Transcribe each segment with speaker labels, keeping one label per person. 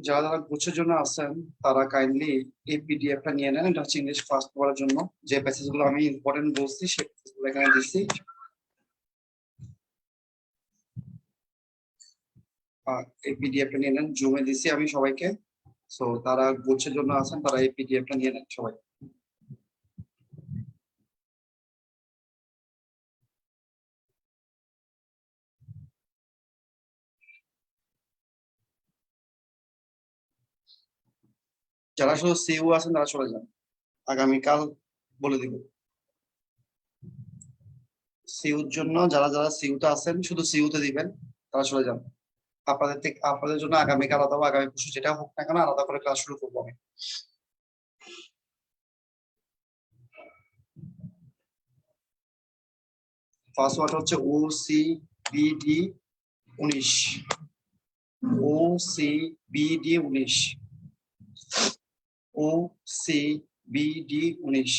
Speaker 1: যারা যারা কোর্সের জন্য আসছেন তারা কাইন্ডলি এই পিডিএফটা নিয়ে নেন। এটা হচ্ছে ইংলিশ ফার্স্ট পড়ার জন্য, যে প্যাসেজ গুলো আমি ইম্পর্টেন্ট বলছি সেই প্যাসেজগুলো এখানে দিচ্ছি। এই পিডিএফটা নিয়ে নেন, জুমে দিছি আমি সবাইকে। সো তারা কোর্সের জন্য আছেন তারা এই পিডিএফটা নিয়ে নেন সবাই। যারা শুধু সিইউ আছেন তারা চলে যান, আগামীকাল বলে দিব। সিইউর জন্য যারা যারা সিইউতে আছেন শুধু সিইউতে দিবেন, তারা চলে যান। আপনাদের জন্য আগামীকাল অথবা আগামী পরশু যেটা হোক না কেন আলাদা করে ক্লাস শুরু করবো আমি। ফার্স্ট ওয়ার্ড হচ্ছে OCBD 19, OCBD 19, OCBD 19।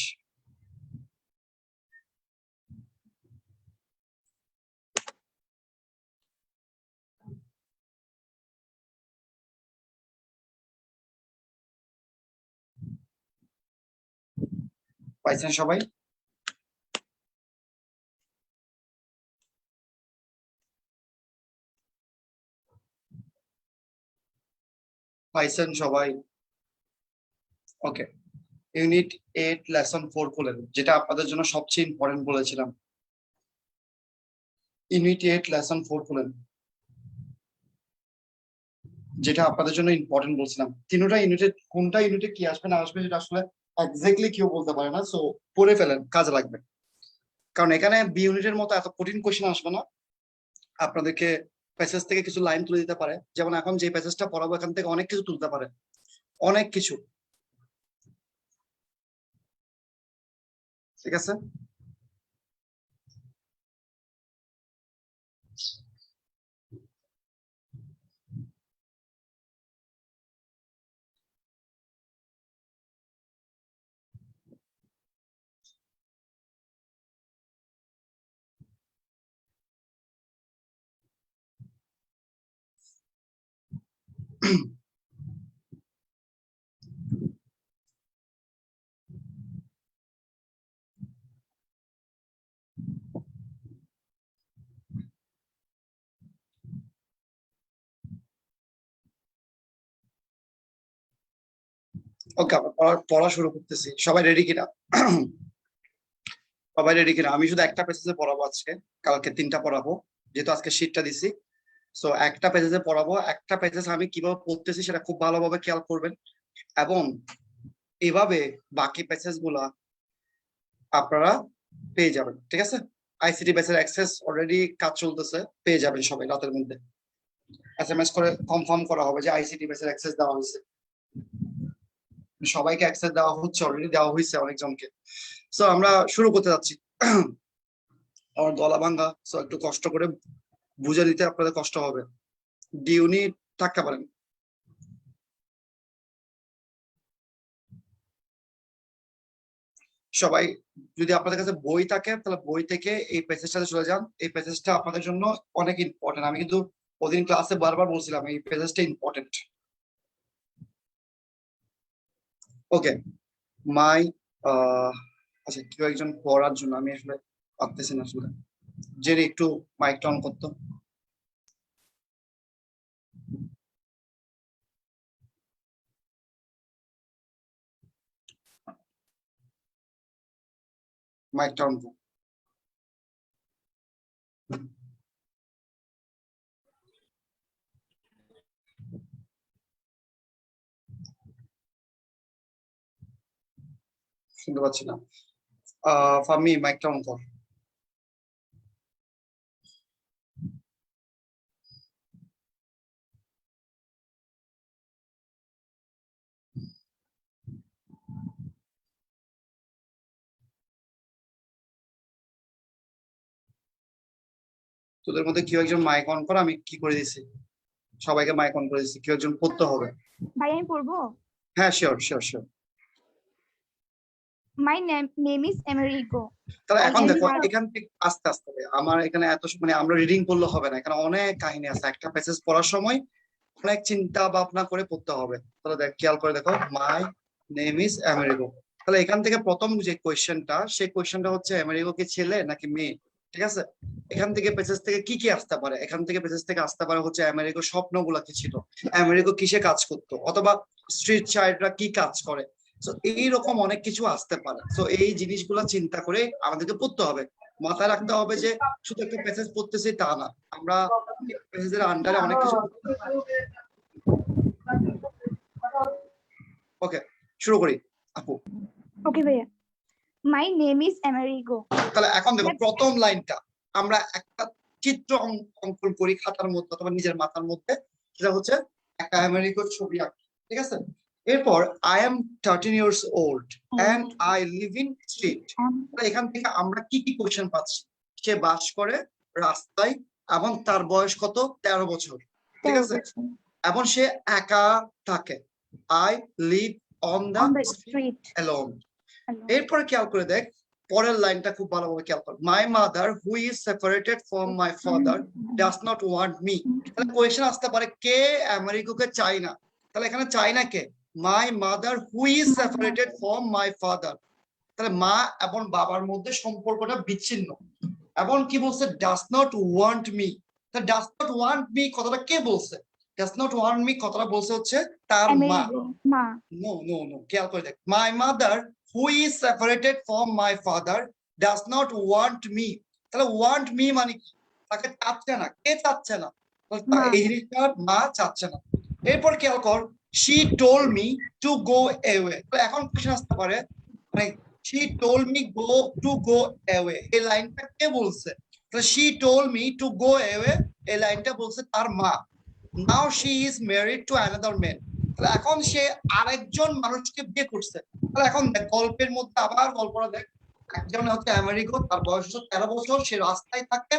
Speaker 1: পাইছেন সবাই? পাইছেন সবাই? ওকে, ইউনিট 8 লেসন 4 খুলেন, যেটা আপনাদের জন্য সবচেয়ে ইম্পর্টেন্ট বলেছিলাম। ইউনিট 8 লেসন 4 খুলেন, যেটা আপনাদের জন্য ইম্পর্টেন্ট বলছিলাম। তিনটা ইউনিটে কোনটা ইউনিটে কি আসবে না আসবে সেটা আসলে এক্স্যাক্টলি কেউ বলতে পারে না, সো পড়ে ফেলেন, কাজে লাগবে। কারণ এখানে বি ইউনিটের মতো এত কঠিন কোশ্চেন আসবে না। আপনাদেরকে প্যাসেজ থেকে কিছু লাইন তুলে দিতে পারে, যেমন এখন যে প্যাসেজটা পড়াবো এখান থেকে অনেক কিছু তুলতে পারে, অনেক কিছু। ঠিক আছে? ওকে, পড়া শুরু করতেছি। সবাই রেডি কিনা? সবাই রেডি কিনা? আমি শুধু একটা প্যাসেজে পড়াবো আজকে, কালকে তিনটা পড়াবো, যেহেতু আজকে শীটটা দিছি। সো একটা পেজে পড়াবো, একটা পেজে আমি কিভাবে পড়তেছি সেটা খুব ভালোভাবে খেয়াল করবেন, এবং এভাবে বাকি পেজেস গুলা আপনারা পেয়ে যাবেন। ঠিক আছে? আইসিটি বেসের অ্যাক্সেস অলরেডি কাজ চলতেছে, পেয়ে যাবেন সবাই রাতের মধ্যে। এসএমএস করে কনফার্ম করা হবে যে আইসিটি বেসের অ্যাক্সেস দেওয়া হয়েছে। সবাইকে অ্যাক্সেস দেওয়া হচ্ছে, অলরেডি দেওয়া হয়েছে অনেকজনকে। সো আমরা শুরু করতে যাচ্ছি। আমার গলা ভাঙ্গা, সো একটু কষ্ট করে বুঝে নিতে আপনাদের কষ্ট হবে। ডি ইউনিট থাকতে পারেন সবাই। যদি আপনাদের কাছে বই থাকে তাহলে বই থেকে এই প্যাসেজটাতে চলে যান। এই প্যাসেজটা আপনাদের জন্য অনেক ইম্পর্টেন্ট। আমি কিন্তু ওদিন ক্লাসে বারবার বলছিলাম এই প্যাসেজটা ইম্পর্টেন্ট। ওকে, মাই আচ্ছা, কেউ একজন পড়ার জন্য, আমি আসলে পারতেছি না আসলে। যে একটু মাইকটা অন করতো, মাইকটা অন করো। শুনতে পাচ্ছি না। ফামি, মাইকটা অন কর। তোদের মধ্যে কেউ একজন মাইক অন কর, আমি কি করে দিছি, সবাইকে মাইক অন করে দিছি, কেউ একজন পড়তে হবে।
Speaker 2: ভাই আমি পড়বো।
Speaker 1: হ্যাঁ sure sure sure.
Speaker 2: My name is Amerigo.
Speaker 1: তাহলে
Speaker 2: I
Speaker 1: এখন
Speaker 2: am
Speaker 1: দেখো
Speaker 2: part-
Speaker 1: এখান থেকে আস্তে আস্তে আমার এখানে এত মানে আমরা রিডিং করলে হবে না, এখানে অনেক কাহিনী আছে, একটা প্যাসেজ পড়ার সময় অনেক চিন্তা ভাবনা করে পড়তে হবে। তাহলে দেখ খেয়াল করে দেখো, মাই নেম ইজ আমেরিগো। তাহলে এখান থেকে প্রথম যে কোয়েশ্চেনটা, সেই কোয়েশ্চেনটা হচ্ছে আমেরিগো কি ছেলে নাকি মেয়ে, ঠিক আছে। এখান থেকে পেসেজ থেকে কি কি আসতে পারে, এখান থেকে পেসেজ থেকে আসতে পারে হচ্ছে আমেরিগো স্বপ্নগুলা কি ছিল, আমেরিগো কিসে কাজ করতো, অথবা স্ট্রিট চাইল্ডরা কি কাজ করে। তো এইরকম অনেক কিছু আসতে পারে। তো এই জিনিসগুলা চিন্তা করে আমাদেরকে পড়তে হবে, মাথায় রাখতে হবে যে শুধু একটা প্যাসেজ পড়তেছি তা না, আমরা প্যাসেজের আন্ডারে অনেক কিছু। ওকে শুরু করি আপু।
Speaker 2: Okay ভাইয়া। My name is Amerigo.
Speaker 1: তাহলে এখন দেখো প্রথম লাইনটা আমরা একটা চিত্র অঙ্কন করি খাতার মধ্যে অথবা নিজের মাথার মধ্যে, সেটা হচ্ছে একটা আমেরিকার ছবি আঁকি, ঠিক আছে। এরপর I am 13 years old and I live in street। এখান থেকে আমরা কি কি কোয়েশ্চেন পাচ্ছি, সে বাস করে রাস্তায় এবং তার বয়স কত, 13 বছর, ঠিক আছে, এবং সে একা থাকে। I live on
Speaker 2: On
Speaker 1: the
Speaker 2: the street.
Speaker 1: Alone.
Speaker 2: Hello.
Speaker 1: এরপর খেয়াল করে দেখ পরের লাইনটা খুব ভালোভাবে খেয়াল কর, মাই mother who is separated from my father does not want me. তাহলে কোয়েশ্চেন আসতে পারে কে আমেরিকাকে চায় না, তাহলে এখানে চায় না কে, my mother who is separated from my father. তাহলে মা এবং বাবার মধ্যে সম্পর্কটা বিচ্ছিন্ন, এবং কি বলছে, ডাজ নট ওয়ান্ট মি। তাহলে ডাজ নট ওয়ান্ট মি কথাটা কে বলছে, ডাজ নট ওয়ান্ট মি কথাটা বলছে হচ্ছে তার মা।
Speaker 2: Amerigo. Ma.
Speaker 1: No no no, খেয়াল করে দেখ, my mother who is separated from my father does not want me. তাহলে ওয়ান্ট মি মানে কি, তাকে চাচ্ছে না, কে চাচ্ছে না, এই জিনিসটা মা চাচ্ছে না। এরপর খেয়াল কর, she told me to go away. এখন কোশ্চেন আসতে পারে, মানে she told me to go away, এই লাইনটা কে বলছে, তাহলে she told me to go away, এই লাইনটা বলছে তার মা। Now she is married to another man. তাহলে এখন সে আরেকজন মানুষকে বিয়ে করছে। তাহলে এখন দেখ গল্পের মধ্যে আবার গল্পটা দেখ, একজন হচ্ছে আমেরিকো, তার বয়স হচ্ছে 13 বছর, সে রাস্তায় থাকে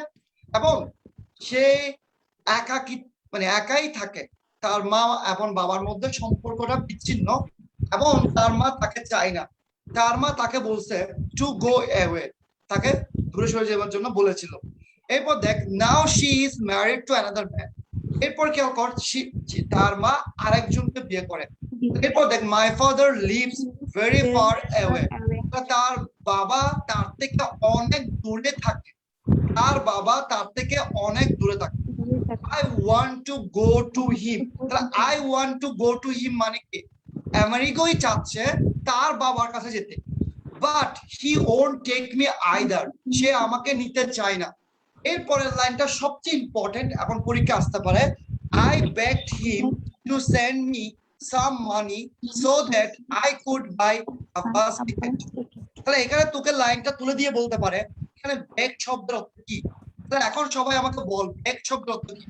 Speaker 1: এবং সে একাকী মানে একাই থাকে, তার মা এবং বাবার মধ্যে সম্পর্কটা বিচ্ছিন্ন এবং তার মা তাকে চায় না, তার মা তাকে বলছে টু গো অ্যাওয়ে, তাকে দূরে সরে যাওয়ার জন্য বলেছিল। এরপর দেখ, now she is married to another man. এরপর কেউ কর, তার মা আরেকজনকে বিয়ে করে। এরপর দেখ, my father leaves very far away. তার বাবা তার থেকে অনেক দূরে থাকে, তার বাবা তার থেকে অনেক দূরে থাকে। I want to go to him। তাহলে I want to go to him মানে কি, আমেরিকাই চাচ্ছে তার বাবার কাছে যেতে, but he won't take me either। সে আমাকে নিতে চায় না। এরপরের লাইনটা সবচেয়ে ইম্পর্টেন্ট, এখন পরীক্ষা আসতে পারে, I begged him to send me some money so that I could buy a bus ticket। তাহলে এখানে তোকে লাইনটা তুলে দিয়ে বলতে পারে এখানে বেগ শব্দের অর্থ কি। তাহলে এখন সবাই আমাকে বল বেগ শব্দের অর্থ কি,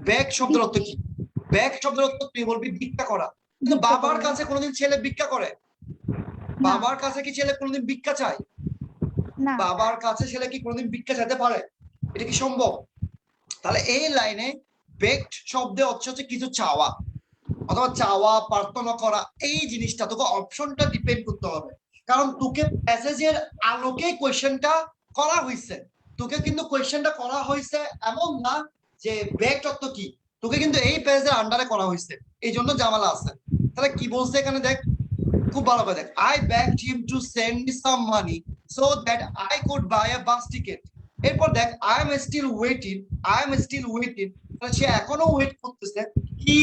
Speaker 1: বেগ শব্দের অর্থ কি, বেগ শব্দের অর্থ তুই বলবি ভিক্ষা করা। কিন্তু বাবার কাছে কোনোদিন ছেলে ভিক্ষা করে, বাবার কাছে কি ছেলে কোনোদিন ভিক্ষা চায়, বাবার কাছে ছেলে কি কোনোদিন ভিক্ষা চাইতে পারে, এটা কি সম্ভব। তাহলে এই লাইনে বেগড শব্দের অর্থ হচ্ছে কিছু চাওয়া অথবা চাওয়া প্রার্থনা করা, এই জিনিসটা তোকে অপশনটা ডিপেন্ড করতে হবে, কারণ তোকে প্যাসেজের আলোকে কোয়েশ্চেনটা করা হয়েছে, তোকে কিন্তু কোয়েশ্চেনটা করা হয়েছে এমন না যে বেগড অর্থ কি, তোকে কিন্তু এই প্যাসেজের আন্ডারে করা হয়েছে, এই জন্য জামালা আছে। তাহলে কি বলছে এখানে দেখ, খুব ভালো করে দেখ, I begged him to send me some money so that I could buy a bus ticket। এরপর দেখ, I am still waiting, I am still waiting। তাহলে সে এখনো ওয়েট করতেছে, he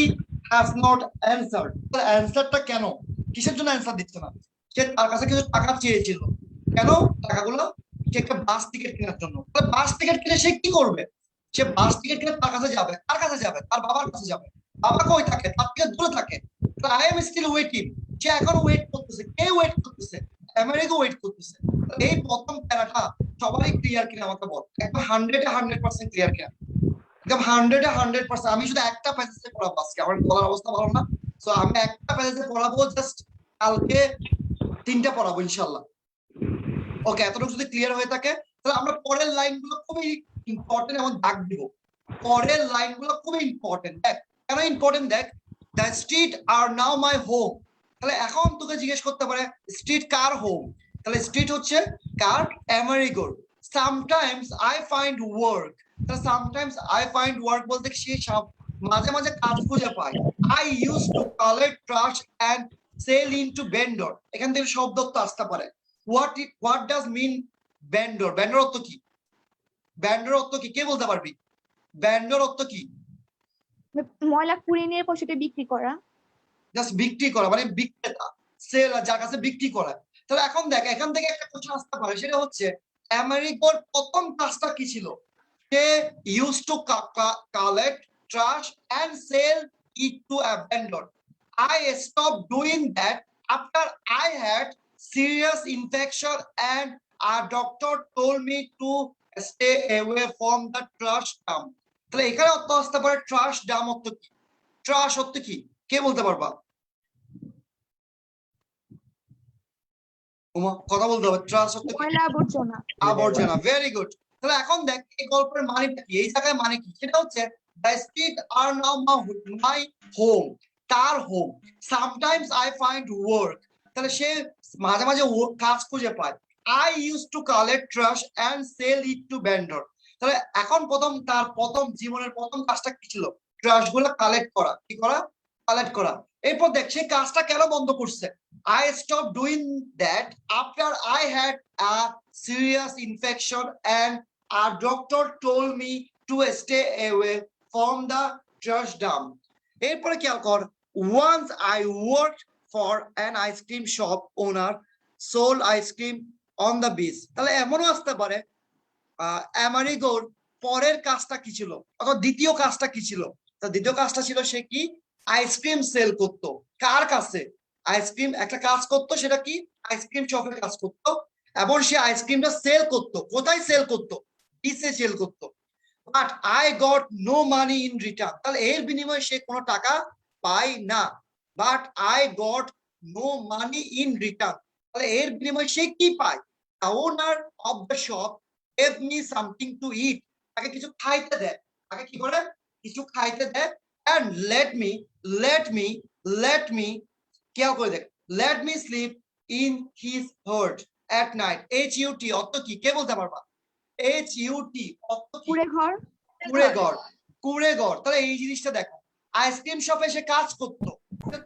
Speaker 1: has not answered। তাহলে অ্যানসারটা কেন, কিসের জন্য অ্যানসার দিচ্ছে না, সে তার কাছে কিছু টাকা চেয়েছিল, কেন টাকাগুলো, সে একটা বাস টিকিট কেনার জন্য। তাহলে বাস টিকিট কিনে সে কি করবে, সে বাস টিকিট কিনে তার কাছে যাবে, কার কাছে যাবে, তার বাবার কাছে যাবে, বাবা কই থাকে, তার থেকে দূরে থাকে। তাহলে I am still waiting, সে এখন ওয়েট করতেছে, কে ওয়েট করতেছে, আমেরিকা ওয়েট করতেছে। এই প্রথম প্যারাটা সবারই ক্লিয়ার কিনা আমাকে বল, একদম 100% ক্লিয়ার কিনা, একদম 100% আমি শুধু একটা প্যাসেজে পড়াবো আজকে, আমার বলার অবস্থা ভালো না, সো আমি একটা প্যাসেজে পড়াবো, জাস্ট কালকে 3টা পড়াবো ইনশাআল্লাহ। ওকে, এতটুকু যদি ক্লিয়ার হয়ে থাকে তাহলে আমরা পরের লাইনগুলো খুবই ইম্পর্টেন্ট এবং দাগ দিব। পরের লাইনগুলো খুব ইম্পর্টেন্ট। দেখ কেন ইম্পর্টেন্ট, দেখ the street R now my home. তাহলে এখন তোকে জিজ্ঞেস করতে পারে স্ট্রিট কার হোম, তাহলে স্ট্রিট হচ্ছে কার, আমেরিগোর। সামটাইমস আই ফাইন্ড ওয়ার্ক, তাহলে সামটাইমস আই ফাইন্ড ওয়ার্ক বলতে সে মাঝে মাঝে কাজ খুঁজে পায়। I use to collect trash and sell into vendor, এখান থেকে শব্দ তো আসতে পারে। What does mean vendor, vendor অর্থ কি, ভেন্ডর অর্থ কি কে বলতে পারবি, ভেন্ডর অর্থ কি?
Speaker 2: ময়লা কুড়িয়ে নিয়ে পশুকে বিক্রি করা।
Speaker 1: জাস্ট বিক্রি করা মানে বিক্রেতা, সেল, যার কাছে বিক্রি করা। তাহলে এখন দেখ এখান থেকে একটা কোশ্চেন আসতে পারে, সেটা হচ্ছে আমেরিকার প্রথম কাজটা কি ছিল? সে use to collect trash and sell it to a vendor. I stopped doing that after I had serious infection and a doctor told me to stay away from the trash dump. তাহলে এখানে অর্থ আসতে পারে trash Dam অর্থ কি, trash অর্থ কি কে বলতে পারবা? কথা বলতে হবে, ট্রাশ অর্থ কি?
Speaker 2: ময়লা আবর্জনা।
Speaker 1: আবর্জনা, ভেরি গুড। তাহলে এখন দেখ এই গল্পের মানেটা কি, এই জায়গায় মানে কি, সেটা হচ্ছে the street R now my home, তার home. Sometimes I find work, তাহলে সে মাঝে মাঝে কাজ খুঁজে পায়। I use to collect trash and sell it to vendor, তাহলে এখন তার প্রথম জীবনের প্রথম কাজটা কি ছিল? ট্রাশ গুলো কালেক্ট করা, কি করা? কালেক্ট করা। এরপর দেখ সে কাজটা কেন বন্ধ করছে? I stopped doing that after I had a serious infection and a doctor told me to stay away from the trash dump. এরপরে খেয়াল কর, once I worked for an ice cream shop owner sold ice cream on the beach. তাহলে এমনও আসতে পারে আমেরিগোর পরের কাজটা কি ছিল, অথবা দ্বিতীয় কাজটা কি ছিল? তো দ্বিতীয় কাজটা ছিল সে কি আইসক্রিম সেল করতো। কার কাছে? আইসক্রিম একটা কাজ করতো, সেটা কি আইসক্রিম শপে কাজ করতো, এবং সে আইসক্রিমটা সেল করতো। কোথায় সেল করতো? বিচে সেল করতো। But I got no money in return, তাহলে এর বিনিময়ে সে কোনো টাকা পায় না। But I got no money in return, তাহলে এর বিনিময়ে সে কি পায়? The owner of the shop gave me something to eat, তাকে কিছু খাইতে দেয়, তাকে কি করে কিছু খাইতে দেয়। and let me খেয়াল করে দেখ, let me sleep in his hut at night। HUT অর্থ কি কে বলতে পারবা? HUT অর্থ কি?
Speaker 2: কুড়ে ঘর।
Speaker 1: কুড়ে ঘর, কুড়ে ঘর। তাহলে এই জিনিসটা দেখো, আইসক্রিম শপে সে কাজ করতো,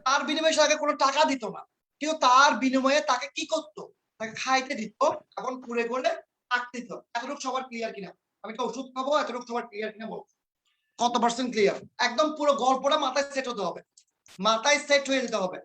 Speaker 1: তার বিনিময়ে সে তাকে কোনো টাকা দিত না, কিন্তু তার বিনিময়ে তাকে কি করতো? তাকে খাইতে দিত, এখন কুড়ে ঘরে থাকতে দিত। এতটুকু সবার ক্লিয়ার কিনা? আমি একটা ওষুধ খাবো, এতটুকু সবার ক্লিয়ার কিনা বলো, কত পার্সেন্ট ক্লিয়ার? একদম পুরো গল্পটা মাথায় সেট হতে হবে, মাথায় সেট হয়ে যেতে হবে।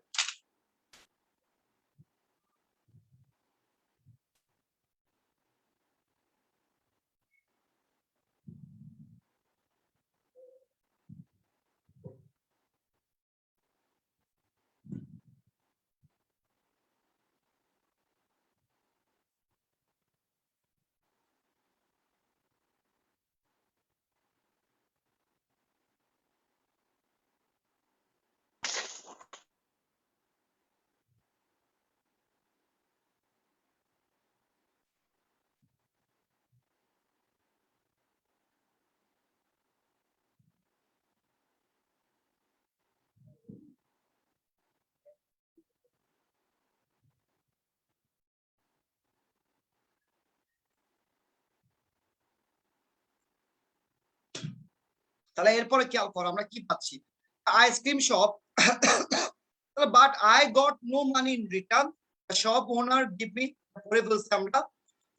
Speaker 1: তাহলে এরপরে খেয়াল করো আমরা কি পাচ্ছি, ice cream shop, but I got no money in return, shop owner give me, পরে বলছি আমরা।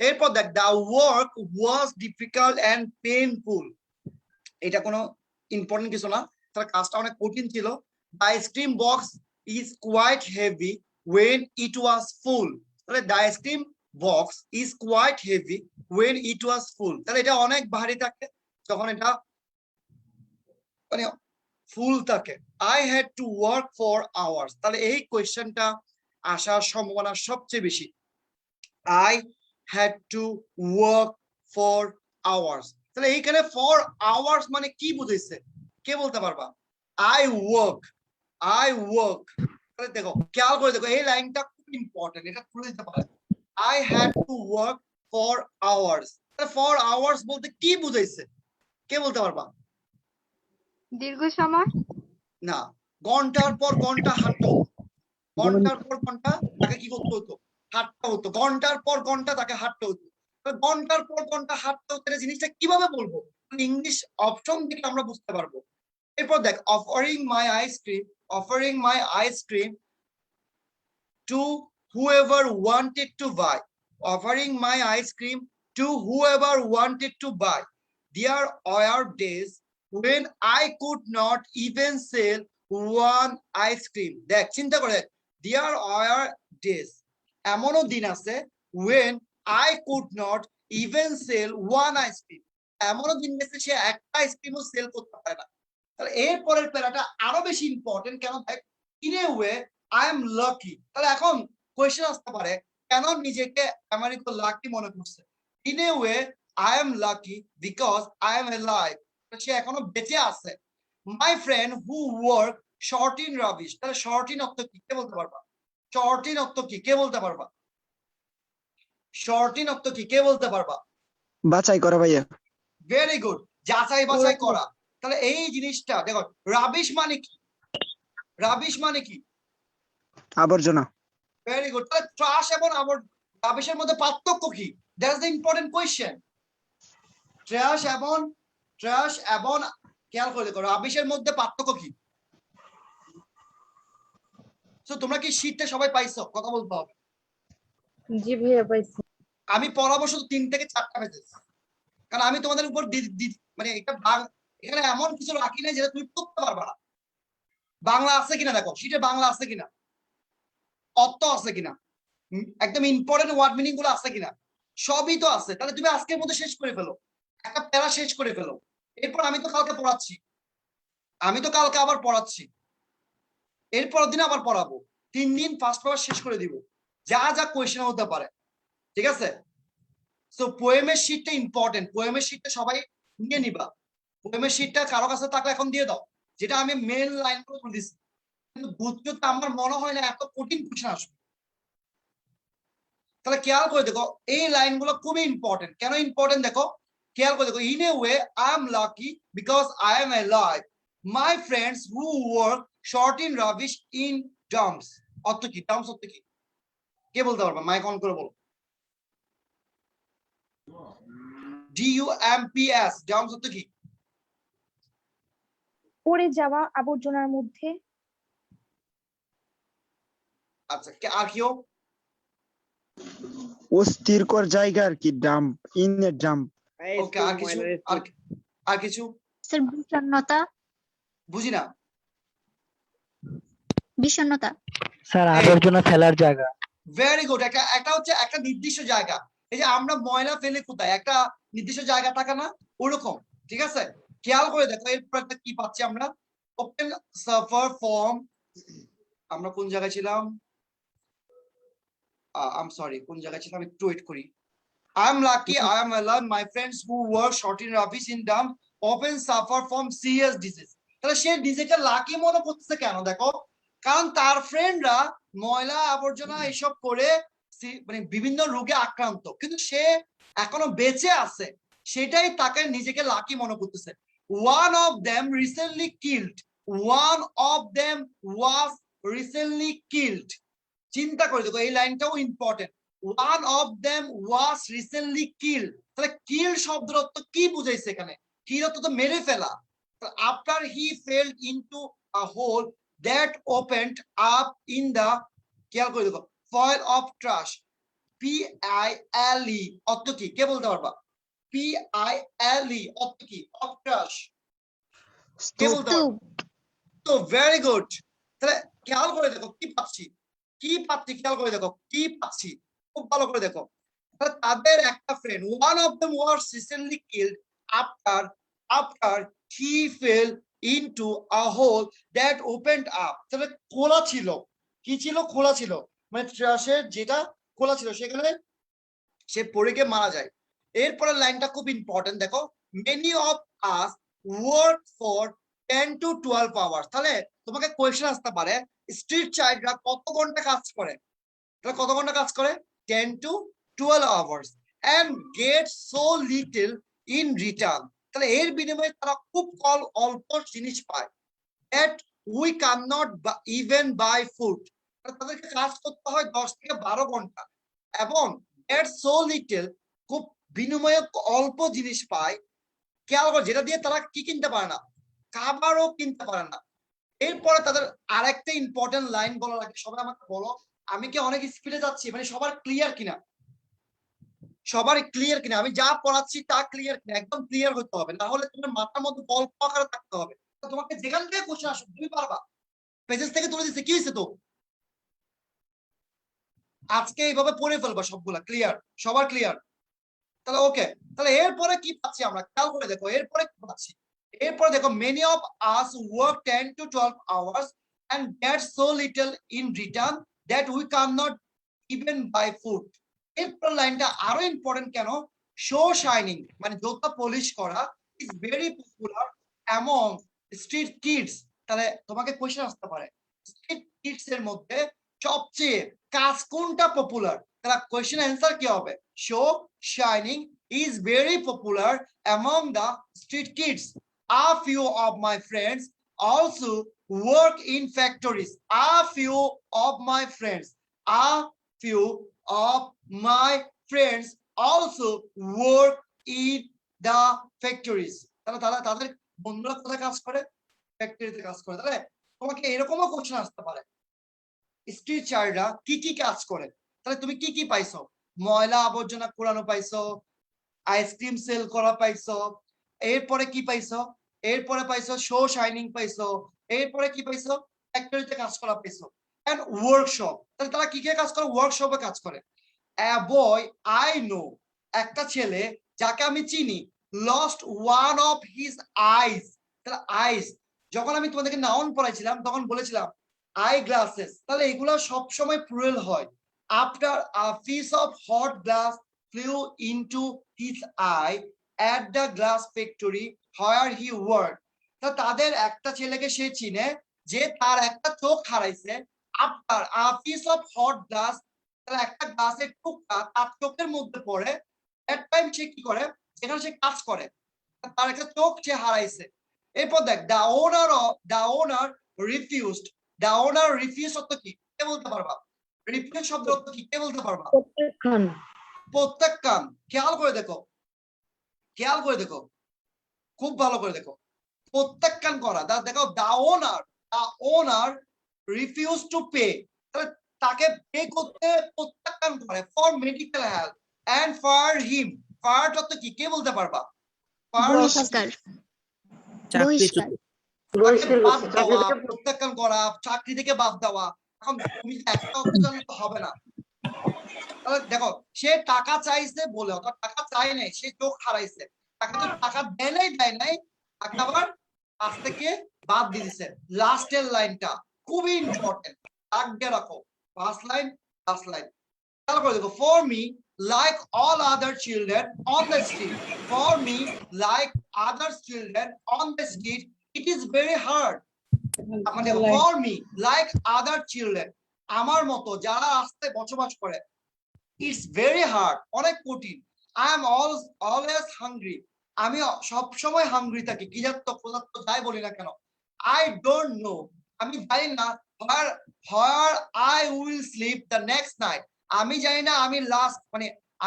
Speaker 1: এরপর দেখ, the work was difficult and painful, এটা কোনো ইম্পর্টেন্ট কিছু না, তার কাজটা অনেক কঠিন ছিল। The ice cream box is quite heavy when it was full, তাহলে the ice cream box is quite heavy when it was full, তাহলে এটা অনেক ভারী থাকে যখন এটা মানে ফুল থাকে। I had to work for hours, তাহলে এই কোয়েশ্চেনটা আসার সম্ভাবনা সবচেয়ে বেশি। I had to work for hours, তাহলে এইখানে ফর আওয়ার্স মানে কি বুঝাইছে কে বলতে পারবা? আই ওয়ার্ক, তাহলে দেখো খেয়াল করে দেখো এই লাইনটা খুব ইম্পর্টেন্ট, এটা খুলে দিতে পারে। I had to work for hours, for hours বলতে কি বুঝাইছে? কে বলতে পারবা?
Speaker 2: দীর্ঘ সময়।
Speaker 1: না, ঘন্টার পর ঘন্টা হাঁটতে হতো। ঘন্টার পর ঘন্টা তাকে কি করতে হতো? হাঁটতে হতো। ঘন্টার পর ঘন্টা তাকে হাঁটতে হতো। ঘন্টার পর ঘন্টা হাঁটতে হতো, জিনিসটা কিভাবে বলবো? ইংলিশ অপশন থেকে আমরা বুঝতে পারবো। এরপর দেখ, offering my ice cream to whoever wanted to buy. Offering my ice cream to whoever wanted to buy. There are days when I could not even sell one ice cream. দেখ, চিন্তা করে, there are days, এমনও দিন আছে when I could not even sell one ice cream. এমনও দিন আছে সে একটা আইসক্রিমও সেল করতে পারে না। তাহলে এর পরের প্যারাটা আরো বেশি ইম্পর্টেন্ট। কেন? দেখ, in a way I am lucky. তাহলে এখন কোয়েশ্চেন আসতে পারে, কেন নিজেকে আমেরিকা লাকি মনে করছে? in a way I am lucky because I am alive. সে এখনো বেঁচে আছে। my friend who work short in rubbish. তাহলে short in অর্থ কি? কে বলতে পারবা? short in অর্থ কি? কে বলতে পারবা? short in অর্থ কি? কে বলতে পারবা?
Speaker 3: বাছাই করা ভাইয়া।
Speaker 1: ভেরি গুড, যাচাই বাছাই করা। তাহলে এই জিনিসটা দেখো, রাবিশ মানে কি? রাবিশ মানে কি?
Speaker 3: আবর্জনা।
Speaker 1: Very good. তাহলে ট্রাশ এবং রাবিশের মধ্যে পার্থক্য কি? That's the important question. Trash এবং খেয়াল করে দেখো, রাবিশের মধ্যে পার্থক্য কি? তো তোমরা কি শীটটা সবাই পাইছো? কথা বলতে হবে।
Speaker 2: জি ভাইয়া পাইছি।
Speaker 1: আমি পড়াবো শুধু 3 থেকে 4টা পেজেস, কারণ আমি তোমাদের উপর মানে এটা এখানে এমন কিছু রাখি নাই যেটা তুমি পড়তে পারবা না। বাংলা আছে কিনা দেখো, শীটে বাংলা আছে কিনা, অর্থ আছে কিনা, একদম ইম্পর্টেন্ট ওয়ার্ড মিনিং গুলো আছে কিনা, সবই তো আছে। তাহলে তুমি আজকের মধ্যে শেষ করে ফেলো, একটা প্যারা শেষ করে ফেলো। এরপর আমি তো কালকে আবার পড়াচ্ছি, এরপর দিন আবার পড়াবো। 3 দিন ফার্স্ট পেপার শেষ করে দিব, যা যা কোয়েশ্চেন হতে পারে। ঠিক আছে? So পোয়েমের শীটটা important. পোয়েমের শীটটা সবাই নিয়ে নিবা। পোয়েমের শীটটা কারো কাছে থাকলে এখন দিয়ে দাও, যেটা আমি মেন লাইন করে দিচ্ছি। কিন্তু বুঝতে তো আমার মনে হয় না এত কঠিন কোয়েশ্চেন আসবে। তাহলে খেয়াল করে দেখো, এই লাইনগুলো খুবই ইম্পর্টেন্ট। কেন ইম্পর্টেন্ট দেখো, খেয়াল করে দেখো। In a way I am lucky because I am alive. My friends who work short in rubbish in dumps. অর্থ কি? ডাম্পস অর্থ কি? কে বলতে পারবা? মাইক অন করে বলো। DUMPS, ডাম্পস অর্থ কি?
Speaker 2: পড়ে যাওয়া আবর্জনার মধ্যে।
Speaker 1: আচ্ছা, আর কেউ?
Speaker 3: অস্থিরকর জায়গা আর কি, ডাম্প, ইন এ ডাম্প।
Speaker 1: ওকে, আর কিছু?
Speaker 4: স্যার বিষণ্ণতা।
Speaker 1: বুঝি না।
Speaker 4: বিষণ্ণতা
Speaker 5: স্যার আবর্জনা ফেলার জায়গা।
Speaker 1: Very good. একটা হচ্ছে একটা নির্দিষ্ট জায়গা। এই যে আমরা ময়লা ফেলে কোথায়, একটা নির্দিষ্ট জায়গা থাকে না, ওরকম। ঠিক আছে, খেয়াল করে দেখো এরপর একটা কি পাচ্ছি আমরা। ওপেন সাফার ফর্ম, আমরা কোন জায়গায় ছিলাম? আই এম সরি, কোন জায়গায় ছিলাম? একটু ওয়েট করি। I am lucky, I am alive. My friends who work short in rubbish in dump often suffer from serious disease. তাহলে সে নিজেকে লাকি মনে করতেছে কেন? দেখো, কারণ তার ফ্রেন্ডরা ময়লা আবর্জনা এসব করে মানে বিভিন্ন রোগে আক্রান্ত, কিন্তু সে এখনো বেঁচে আছে, সেটাই তাকে নিজেকে লাকি মনে করতেছে। One of them recently killed. One of them was recently killed. চিন্তা করে দেখো, এই লাইনটাও important. One of them was recently killed. তাহলে কিল শব্দের অর্থ কি বুঝাইছে এখানে? কিল অর্থ তো মেরে ফেলা। After he fell into a hole that opened up in the, খেয়াল করে দেখো, pile of trash. PILE অর্থ কি? কে বলতে পারবা? PILE অর্থ কি? of trash, কে বলতে পারবা? তো ভেরি গুড। তাহলে খেয়াল করে দেখো কি পাচ্ছি, খেয়াল করে দেখো কি পাচ্ছি, খুব ভালো করে দেখো। তাদের একটা friend, one of them was recently killed after he fell into a hole that opened up. তাহলে খোলা ছিল, কি ছিল? খোলা ছিল, মানে ট্রাশের যেটা খোলা ছিল সেখানে সে পড়ে গিয়ে মারা যায়। এরপরের লাইনটা খুব ইম্পর্টেন্ট দেখো, many of us work for 10 to 12 hours. তাহলে তোমাকে কোয়েশ্চেন আসতে পারে, স্ট্রিট চাইল্ডরা কত ঘন্টা কাজ করে? তাহলে কত ঘন্টা কাজ করে? 10 to 12 hours. and get so little in return. তাহলে এর বিনিময়ে তারা খুব অল্প জিনিস পায়, that we cannot even buy food. তাদেরকে কাজ করতে হয় 10 থেকে 12 ঘন্টা, এবং get so little, খুব বিনিময়ে অল্প জিনিস পায়, খেয়াল করো, যেটা দিয়ে তারা কি কিনতে পারে না, খাবারও কিনতে পারে না। এরপরে তাদের আরেকটা ইম্পর্টেন্ট লাইন বলার আগে সবাই আমাকে বলো, আমি কি অনেক স্পিডে যাচ্ছি, মানে সবার ক্লিয়ার কিনা, সবার ক্লিয়ার কিনা, আমি যা পড়াচ্ছি তা ক্লিয়ার কিনা, একদম ক্লিয়ার হতে হবে, না হলে তোমার মাথার মধ্যে গল্প আকারে থাকতে হবে। তোমাকে যেখান থেকে কোশ্চেন আসবে তুমি পারবা, পেজেস থেকে তুলে দিচ্ছে, কি হয়েছে তো আজকে এইভাবে পড়ে ফেলবা সবগুলা, ক্লিয়ার, সবার ক্লিয়ার? তাহলে ওকে, তাহলে এরপরে কি পাচ্ছি আমরা, খেয়াল করে দেখো এরপরে কি পাচ্ছি। এরপরে দেখো, many of us work 10 to 12 hours and get so little in return that we cannot even buy food. এরপর লাইনটা আরো ইম্পর্টেন্ট কেন, শো শাইনিং মানে জুতা পলিশ করা is very popular among street kids. তাহলে তোমাকে কোশ্চেন আসতে পারে, স্ট্রিট কিডস এর মধ্যে সবচেয়ে কাজ কোনটা পপুলার? তাহলে কোশ্চেন অ্যান্সার কি হবে, show shining is very popular among the street kids. A few of my friends also work in factories. A few of my friends also work in the factories. তাদের বন্ধুরা কোথায় কাজ করে? ফ্যাক্টরিতে কাজ করে। তাহলে তোমাকে এরকমও কোশ্চেন আসতে পারে, স্ট্রিট চাইল্ডরা কি কি কাজ করে? তাহলে তুমি কি কি পাইছো? ময়লা আবর্জনা কুড়ানো পাইছো, আইসক্রিম সেল করা পাইছো, এরপরে কি পাইছো? এরপরে পাইছো শো শাইনিং পাইছো, এরপরে কি পাইছো? ফ্যাক্টরিতে কাজ করা পাইছো, এন্ড ওয়ার্কশপ। তাহলে তারা কি কি কাজ করে? ওয়ার্কশপে কাজ করে। A boy I know, একটা ছেলে যাকে আমি চিনি, lost one of his eyes. তাহলে আইস, যখন আমি তোমাদেরকে নাউন পড়াইছিলাম তখন বলেছিলাম আই গ্লাসেস, তাহলে এগুলো সব সময় প্লুরাল হয়। After a piece of hot glass flew into his eye at the glass factory where he worked. তা তাদের একটা ছেলেকে সে চিনে যে তার একটা চোখ হারাইছে। After a piece of hot glass, তাহলে একটা গ্লাসের টুকরা তার চোখের মধ্যে পড়ে, এট টাইম সে কি করে, যেখানে সে কাজ করে, তার একটা চোখ সে হারাইছে। এরপর দেখ, the owner refused. The owner refused অর্থ কি কে বলতে পারবা? রিফিউজ শব্দ অর্থ কি কে বলতে পারবা? প্রত্যাখ্যান। খেয়াল করে দেখো, খেয়াল করে দেখো, খুব ভালো করে দেখো, প্রত্যাখ্যান করা। দেখো, the owner refused to pay, তাকে পে করতে প্রত্যাখ্যান করে, for medical help and for him. For অর্থ কি কে বলতে পারবা?
Speaker 4: বহিষ্কার, বহিষ্কার,
Speaker 1: প্রত্যাখ্যান করা, চাকরি থেকে বাদ দেওয়া। এখন তুমি একটা অর্থ জানলে তো হবে না। তাহলে দেখো, সে টাকা চাইছে বলে, অর্থাৎ টাকা চায় নাই, সে চোখ হারাইছে, তাকে তো টাকা দেয় নাই, তাকে আবার কাছ থেকে বাদ দিয়ে দিছে। লাস্টের লাইনটা খুবই ইম্পর্টেন্ট, দাগ দিয়ে রাখো, ফার্স্ট লাইন লাস্ট লাইন। খেয়াল করে দেখো, for me like all other children on the street, for me like other children on the street, it is very hard. For me like other children, আমার মতো যারা রাস্তায় বসবাস করে, it's very hard, অনেক কঠিন। I am always hungry, আমি সব সময় হাংরি থাকি, ক্ষুধার্ত যাই বলি না কেন। I don't know, আমি জানি না where I will sleep the next night, আমি জানি না আমি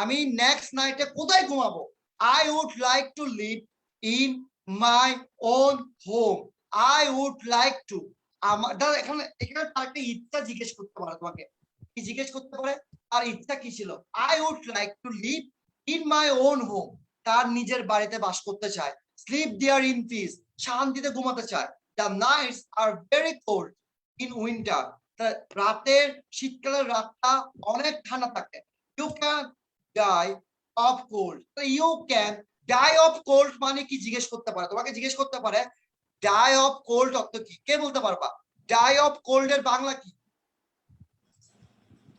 Speaker 1: আমি নেক্সট নাইটে কোথায় ঘুমাবো। I would like to live in my own home, I would like to, এখানে তার একটা ইচ্ছা জিজ্ঞেস করতে পারে, তোমাকে কি জিজ্ঞেস করতে পারে, তার ইচ্ছা কি ছিল? I would like to live in my own home, তার নিজের বাড়িতে বাস করতে চায়। Sleep there in peace, শান্তিতে ঘুমাতে চায়। The nights are very cold in winter, রাতের শীতকালের রাতটা অনেক ঠান্ডা থাকে। You can die of cold, you can die of cold মানে কি জিজ্ঞেস করতে পারে, তোমাকে জিজ্ঞেস করতে পারে die of cold অর্থ কি কে বলতে পারবা? die of cold এর বাংলা কি?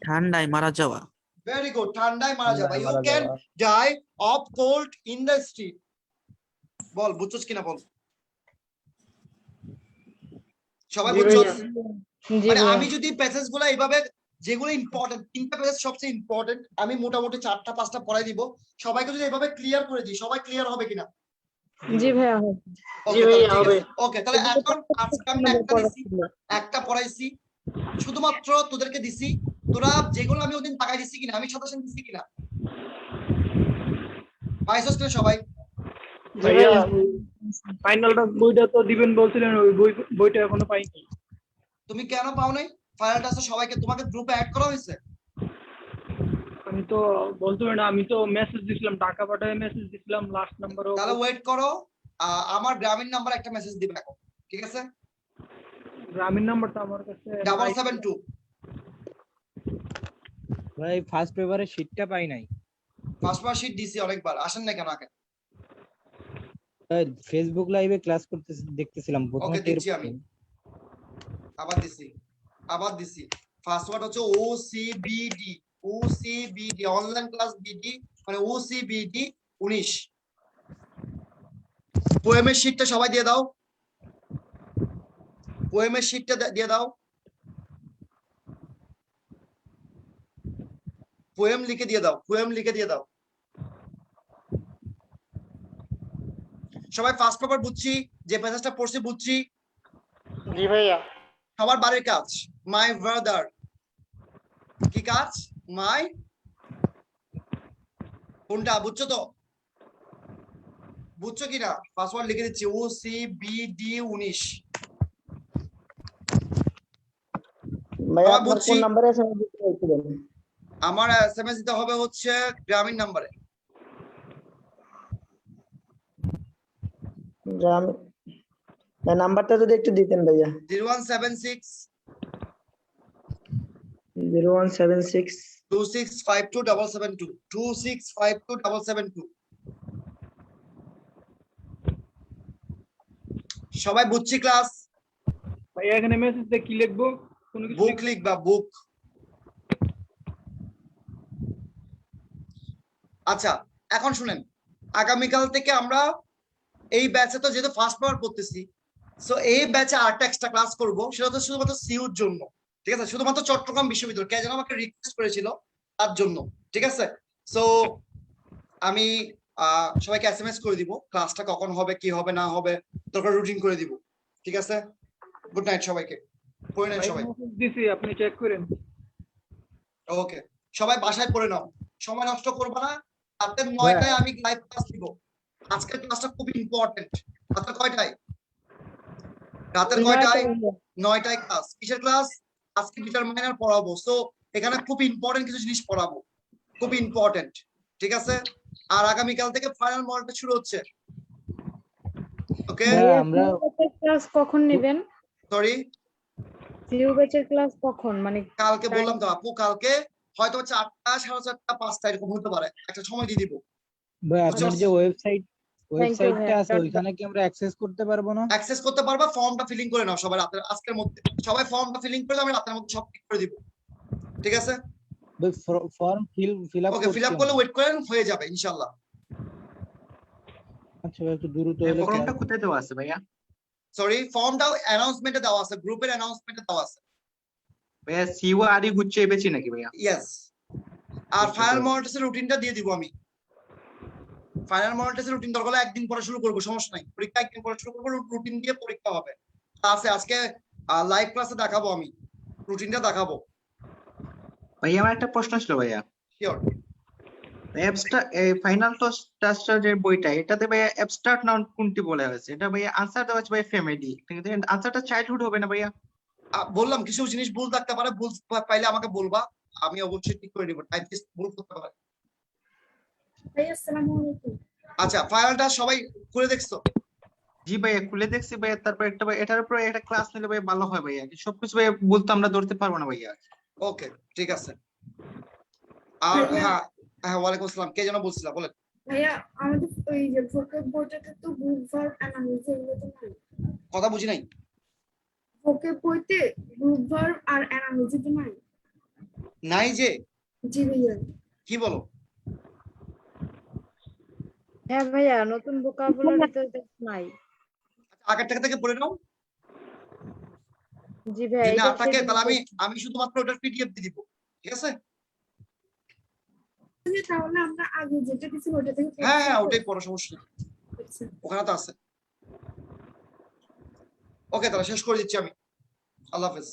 Speaker 6: ঠান্ডায় মারা যাওয়া।
Speaker 1: ভেরি গুড, ঠান্ডায় মারা যাওয়া। You can die of cold in the street, বল বুঝছস কিনা বল, সবাই বুঝছস? মানে আমি যদি প্যাসেজ গুলা এইভাবে যেগুলো ইম্পর্টেন্ট, 3টা পেজ সবচেয়ে ইম্পর্টেন্ট, আমি মোটামুটি 4টা 5টা পড়াই দিব। সবাইকে যদি এভাবে ক্লিয়ার করে দিই, সবাই ক্লিয়ার হবে কিনা?
Speaker 6: জি ভাইয়া হবে।
Speaker 1: ওকে তাহলে ঠিক আছে। ওকে তাহলে এখন আজকে আমি একটা দিছি, একটা পড়াইছি, শুধুমাত্র তোদেরকে দিছি। তোরা যেগুলো আমি ওদিন টাকায় দিছি কিনা, আমি সাথে সাথে দিছি কিনা পাইছস কিনা সবাই?
Speaker 6: ভাইয়া ফাইনালটা বইটা তো দিবেন বলছিলেন, ওই বইটা এখনো পাইনি।
Speaker 1: তুমি কেন পাও নাই? ফাইনাল টেস্টে সবাইকে তোমাকে গ্রুপে অ্যাড করা হয়েছে?
Speaker 6: আমি তো বলতে পারি না, আমি তো মেসেজ দিছিলাম, টাকা পাঠায় মেসেজ দিছিলাম, লাস্ট নাম্বারও।
Speaker 1: তাহলে ওয়েট করো, আমার গ্রামীণ নাম্বার একটা মেসেজ দিবে এখন, ঠিক আছে?
Speaker 6: গ্রামীণ নাম্বারটা আমার কাছে
Speaker 1: 772।
Speaker 5: ভাই ফার্স্ট পেপারে শীটটা পাই নাই।
Speaker 1: ফার্স্ট পার শিট দিছি অনেকবার, আসেন না কেন আগে?
Speaker 5: ফেসবুক লাইভে ক্লাস করতে দেখতেছিলাম
Speaker 1: ওকে দিচ্ছি আমি, আবার দিছি। পাসওয়ার্ড হচ্ছে OCBD, OCBD online class BD, মানে OCBD 19। পোয়েমের শীটটা সবাই দিয়ে দাও, পোয়েমের শীটটা দিয়ে দাও, পোয়েম লিখে দিয়ে দাও, পোয়েম লিখে দিয়ে দাও। সবাই ফার্স্ট পেপার বুঝছি, যে প্যাসেজটা পড়ছি বুঝছি।
Speaker 6: জি ভাইয়া।
Speaker 1: সবার বাড়ির কাজ, মাই ব্রাদার, কি কাজ? মাই, কোনটা বুঝছো তো? বুঝছো কিনা? পাসওয়ার্ড লিখে দিচ্ছি, OCBD 19। বুঝছি। আমার এসএমএস দিতে হবে হচ্ছে গ্রামীণ নাম্বারে।
Speaker 7: নাম্বারটা যদি একটু দিতেন ভাইয়া।
Speaker 1: 0176
Speaker 7: 0176
Speaker 1: 2652 2652 সবাই বুঝছি ক্লাস?
Speaker 6: ভাইয়া এখানে মেসেজ দিয়ে কি লিখবো? কোনো কিছু
Speaker 1: বুক লিখবা, বুক। আচ্ছা এখন শুনেন, আগামীকাল থেকে আমরা এই ব্যাচে তো যেহেতু ফার্স্ট পেপার পড়তেছি, সো এই ব্যাচে আরেকটা এক্সট্রা ক্লাস করব, সেটা তো শুধুমাত্র সিইউর জন্য, ঠিক আছে? শুধুমাত্র চট্টগ্রাম বিশ্ববিদ্যালয়, কে যেন আমাকে রিকোয়েস্ট করেছিল তার জন্য, ঠিক আছে? সো আমি সবাইকে এসএমএস করে দিব ক্লাসটা কখন হবে, কি হবে না হবে, দরকার রুটিন করে দিব, ঠিক আছে? গুড নাইট সবাইকে, পড়ে নেন সবাই।
Speaker 6: দিছি, আপনি চেক করেন।
Speaker 1: ওকে সবাই বাসায় পড়ে নাও, সময় নষ্ট করবে না। রাতে 9টায় আমি লাইভ ক্লাস দিব। আজকের ক্লাসটা খুব ইম্পর্টেন্ট। রাতে কয়টায়? রাতের কয়টায়? 9টায় ক্লাস। কিসের ক্লাস? আজকে ডিটারমাইনার পড়াবো। সো এখানে খুব ইম্পর্টেন্ট কিছু জিনিস পড়াবো, খুব ইম্পর্টেন্ট, ঠিক আছে? আর আগামীকাল থেকে ফাইনাল মডেলটা শুরু হচ্ছে। ওকে
Speaker 5: আমরা
Speaker 6: ক্লাস কখন নেবেন?
Speaker 1: সরি,
Speaker 6: সিইউ ব্যাচের ক্লাস কখন, মানে
Speaker 1: কালকে বললাম তো আপু, কালকে হয়তো 4টা 4:30 5টা এরকম হতে পারে, একটা সময় দিয়ে দিব।
Speaker 5: ভাই আপনার যে ওয়েবসাইটটা আছে ওইখানে কি আমরা অ্যাক্সেস করতে পারবো না?
Speaker 1: অ্যাক্সেস করতে পারবা, ফর্মটা ফিলিং করে নাও সবাই রাতের, আজকের মধ্যে সবাই ফর্মটা ফিলিং করে আমি রাতের মধ্যে সব ঠিক করে দিব, ঠিক আছে?
Speaker 5: Form fill up
Speaker 1: okay fill up করলে ওয়েট করেন, হয়ে যাবে ইনশাআল্লাহ।
Speaker 5: আচ্ছা ভাই একটু দ্রুত হলে।
Speaker 8: ফর্মটা কোথায় দেওয়া আছে ভাইয়া?
Speaker 1: সরি, ফর্মটাও অ্যানাউন্সমেন্টে দেওয়া আছে, গ্রুপের অ্যানাউন্সমেন্টে দেওয়া আছে
Speaker 8: ভাইয়া সিইউ আরই গুচ্ছে বেচি নাকি ভাইয়া?
Speaker 1: ইয়েস। আর ফাইনাল মডেল টেস্টের রুটিনটা দিয়ে দিব আমি। ফাইনাল মডেল টেস্টের রুটিন দরকার হলে একদিন পরে শুরু করব, সমস্যা নাই। পরীক্ষা একদিন পরে শুরু করব, রুটিন দিয়ে পরীক্ষা হবে। ক্লাসে আজকে লাইভ ক্লাসে দেখাবো, আমি রুটিনটা দেখাবো।
Speaker 8: ভাইয়া আমার একটা প্রশ্ন ছিল ভাইয়া।
Speaker 1: শিওর।
Speaker 8: ফাইনাল টেস্টার যে বইটা, এটাতে ভাইয়া অ্যাবস্ট্রাক্ট নাউন কোনটি বলা হয়েছে? এটা ভাইয়া আনসার দেওয়া আছে ভাই ফ্যামিলি, কিন্তু আনসারটা চাইল্ডহুড হবে না ভাইয়া?
Speaker 1: বললাম কিছু জিনিস ভুল থাকতে পারে, ভুল পাইলে আমাকে বলবা, আমি অবশ্যই ঠিক করে দিব। টাইপিস্ট ভুল করতে পারে। আচ্ছা ফাইনালটা সবাই খুলে দেখছো?
Speaker 8: জি ভাইয়া খুলে দেখছি ভাইয়া। তারপর একটা ভাই এটার উপরে একটা ক্লাস নিলে ভাইয়া ভালো হয় ভাইয়া, সবকিছু ভাইয়া বলতে আমরা ধরতে পারবো না ভাইয়া।
Speaker 1: ওকে ঠিক আছে। আর হ্যাঁ হ্যাঁ, ওয়ালাইকুম আসসালাম, কে যেন বলছিলা, বলেন।
Speaker 9: ভাইয়া আমাদের ওই যে ভোকেব বইটাতে তো গ্রুপ ভার্ব অ্যানালিসিস এগুলো তো নাই।
Speaker 1: কথা বুঝি নাই।
Speaker 9: ভোকেব বইতে গ্রুপ ভার্ব আর অ্যানালিসিস তো নাই।
Speaker 1: নাই যে?
Speaker 9: জি ভাইয়া।
Speaker 1: কি বলো?
Speaker 6: হ্যাঁ ভাইয়া, নতুন ভোকাবুলারি তো নাই।
Speaker 1: আগের থেকে পড়ে নাও।
Speaker 10: জি ভাইয়া
Speaker 1: যদি না
Speaker 10: এটা
Speaker 1: থাকে
Speaker 10: সেদিন
Speaker 1: তাহলে আমি শুধুমাত্র ওটার পিডিএফ দিয়ে দিব, ঠিক আছে?
Speaker 9: তাহলে আমরা আগে যেটা দিছি ওটা থেকে
Speaker 1: হ্যাঁ হ্যাঁ ওটাই পড়া, সমস্যা নেই,
Speaker 9: আচ্ছা।
Speaker 1: ওখানে তো আছে। ওকে তাহলে শেষ করে দিচ্ছি আমি, আল্লাহ হাফেজ।